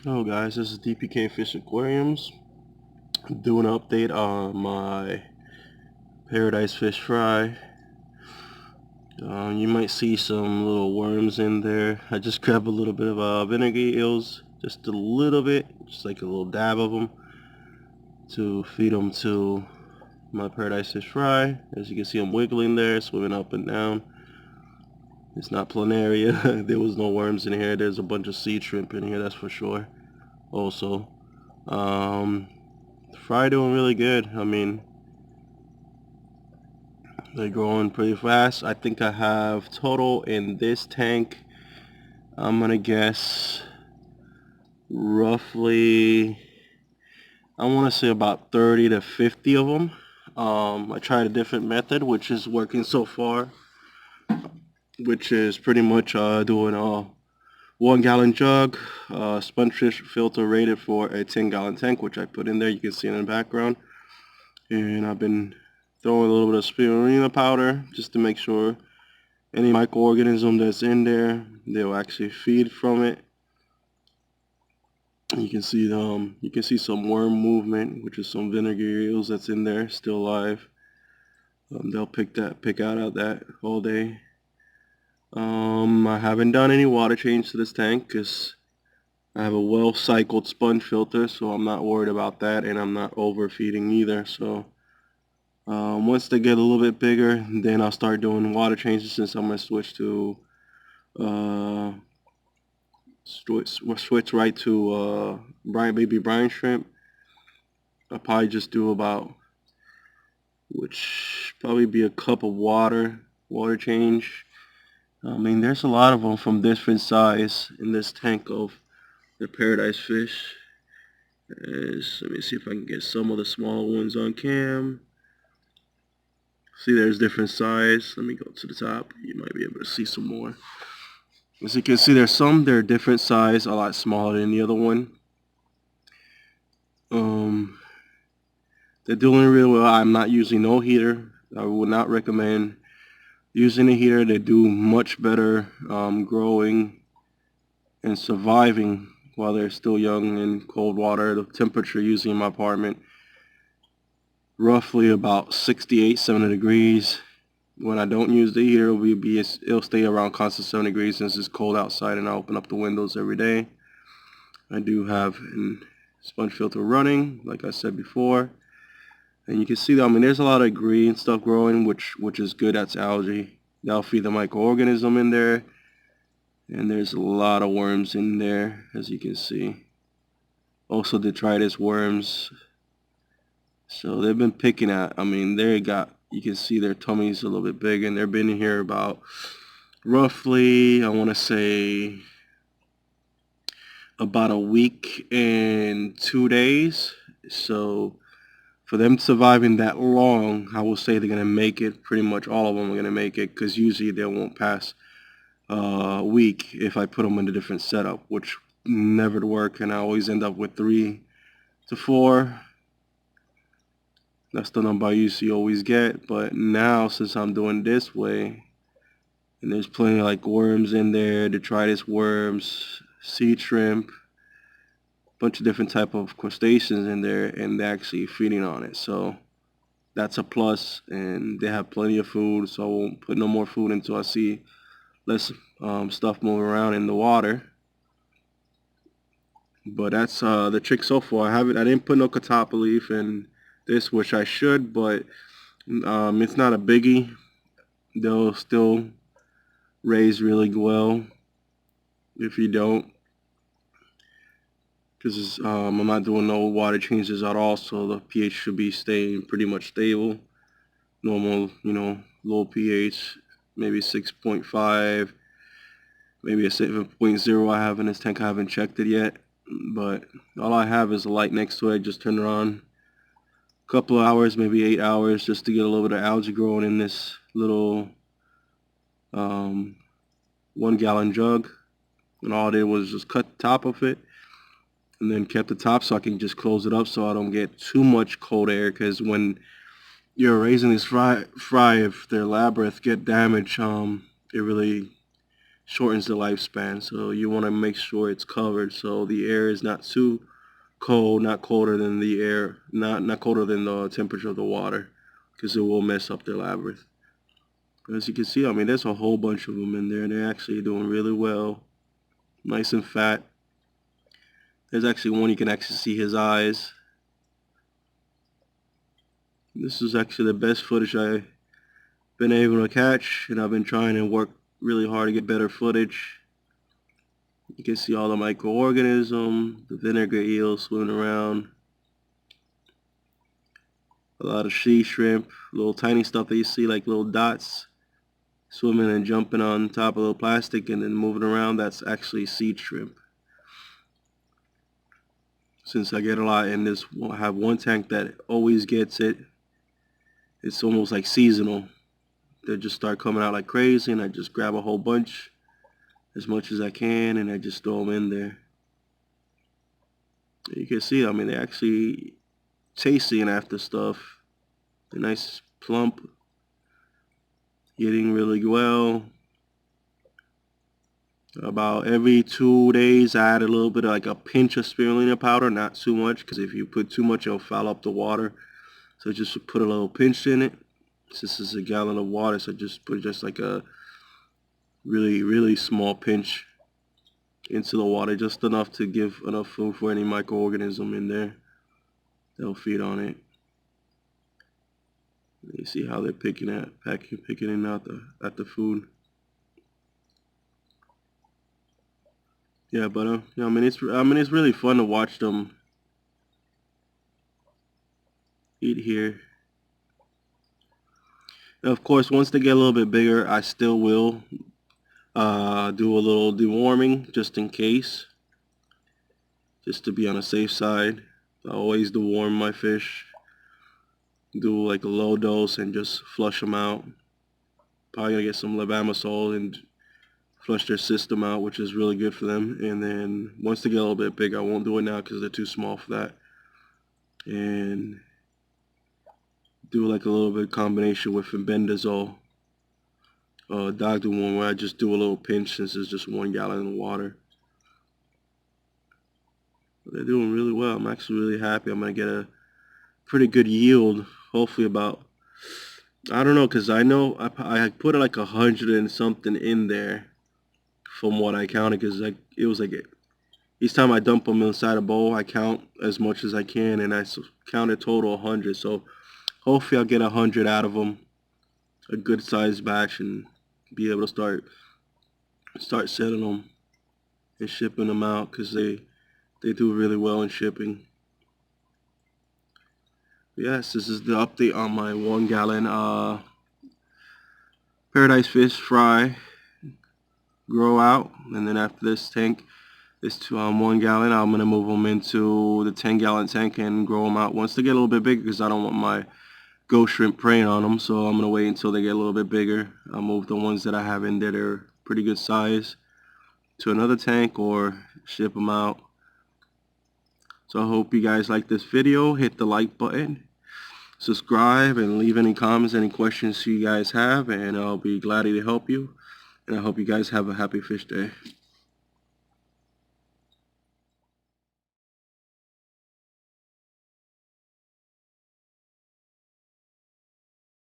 Hello guys, this is DPK Fish Aquariums. Doing an update on my paradise fish fry. You might see some little worms in there. I just grabbed a little bit of vinegar eels, just a little bit, just like a little dab of them, to feed them to my paradise fish fry. As you can see, I'm wiggling there, swimming up and down. It's not planaria. There was no worms in here. There's a bunch of sea shrimp in here, that's for sure. Also, fry doing really good. I mean, they're growing pretty fast. I think I have total in this tank, I'm gonna guess roughly, I want to say about 30 to 50 of them. I tried a different method which is working so far, which is pretty much doing a 1 gallon jug, sponge fish filter rated for a 10-gallon tank, which I put in there. You can see it in the background. And I've been throwing a little bit of spirulina powder just to make sure any microorganism that's in there, they'll actually feed from it. You can see some worm movement, which is some vinegar eels that's in there still alive. They'll pick out of that all day. I haven't done any water change to this tank because I have a well cycled sponge filter, so I'm not worried about that, and I'm not overfeeding either. So once they get a little bit bigger, then I'll start doing water changes, since I'm gonna switch to uh, switch right to brine shrimp. I'll probably just do about, which probably be a cup of water change. I mean, there's a lot of them from different size in this tank of the paradise fish. Let me see if I can get some of the smaller ones on cam. See, there's different size. Let me go to the top. You might be able to see some more. As you can see, they're different size, a lot smaller than the other one. Um, they're doing really well. I'm not using no heater. I would not recommend using a heater. They do much better growing and surviving while they're still young in cold water. The temperature usually in my apartment, roughly about 68, 70 degrees. When I don't use the heater, it'll stay around constant 70 degrees since it's cold outside, and I open up the windows every day. I do have a sponge filter running, like I said before. And you can see that, I mean, there's a lot of green stuff growing, which is good. That's algae. That'll feed the microorganism in there. And there's a lot of worms in there, as you can see. Also detritus worms. So they've been picking at, I mean, you can see their tummies a little bit big, and they've been here about roughly, I want to say, about a week and 2 days. So for them surviving that long, I will say they're going to make it. Pretty much all of them are going to make it, because usually they won't pass a week if I put them in a different setup, which never work, and I always end up with 3 to 4. That's the number I usually always get. But now, since I'm doing this way, and there's plenty of like worms in there, detritus worms, sea shrimp, bunch of different type of crustaceans in there, and they're actually feeding on it. So that's a plus, and they have plenty of food, so I won't put no more food until I see less stuff moving around in the water. But that's the trick so far. I didn't put no catappa leaf in this, which I should, but it's not a biggie. They'll still raise really well if you don't, because I'm not doing no water changes at all, so the pH should be staying pretty much stable. Normal, low pH, maybe 6.5, maybe a 7.0 I have in this tank. I haven't checked it yet, but all I have is a light next to it. Just turn it on a couple of hours, maybe 8 hours, just to get a little bit of algae growing in this little 1 gallon jug. And all I did was just cut the top of it, and then kept the top so I can just close it up so I don't get too much cold air, because when you're raising these fry, if their labyrinth get damaged, it really shortens the lifespan. So you want to make sure it's covered so the air is not too cold, not colder than the air, not colder than the temperature of the water, because it will mess up their labyrinth. As you can see, I mean, there's a whole bunch of them in there, and they're actually doing really well. Nice and fat. There's actually one you can actually see his eyes. This is actually the best footage I've been able to catch, and I've been trying to work really hard to get better footage. You can see all the microorganisms, the vinegar eels swimming around, a lot of sea shrimp, little tiny stuff that you see like little dots swimming and jumping on top of the plastic and then moving around. That's actually sea shrimp. Since I get a lot in this, I have one tank that always gets it. It's almost like seasonal. They just start coming out like crazy, and I just grab a whole bunch, as much as I can, and I just throw them in there. You can see, I mean, they're actually chasing after stuff. They're nice, plump, eating really well. About every 2 days, I add a little bit of like a pinch of spirulina powder, not too much, because if you put too much, it'll foul up the water. So just put a little pinch in it. This is a gallon of water, so just put just like a really small pinch into the water, just enough to give enough food for any microorganism in there. They'll feed on it. You see how they're picking out the food. Yeah, but yeah, I mean it's really fun to watch them eat here. And of course, once they get a little bit bigger, I still will do a little deworming just in case, just to be on the safe side. I always deworm my fish, do like a low dose and just flush them out. Probably gonna get some levamisole and flush their system out, which is really good for them. And then once they get a little bit bigger, I won't do it now because they're too small for that. And do like a little bit of combination with fenbendazole, dog deworm, where I just do a little pinch since it's just 1 gallon of water. But they're doing really well. I'm actually really happy. I'm gonna get a pretty good yield. Hopefully about, I don't know, because I know I put like 100 and something in there from what I counted, because like it was like each time I dump them inside a bowl, I count as much as I can, and I counted total 100. So hopefully I'll get 100 out of them, a good sized batch, and be able to start selling them and shipping them out, because they do really well in shipping. Yes, this is the update on my 1 gallon paradise fish fry grow out. And then after this tank is to 1 gallon, I'm going to move them into the 10-gallon tank and grow them out once they get a little bit bigger, because I don't want my ghost shrimp preying on them. So I'm going to wait until they get a little bit bigger. I'll move the ones that I have in there that are pretty good size to another tank or ship them out. So I hope you guys like this video. Hit the like button, subscribe, and leave any comments, any questions you guys have, and I'll be glad to help you. And I hope you guys have a happy fish day.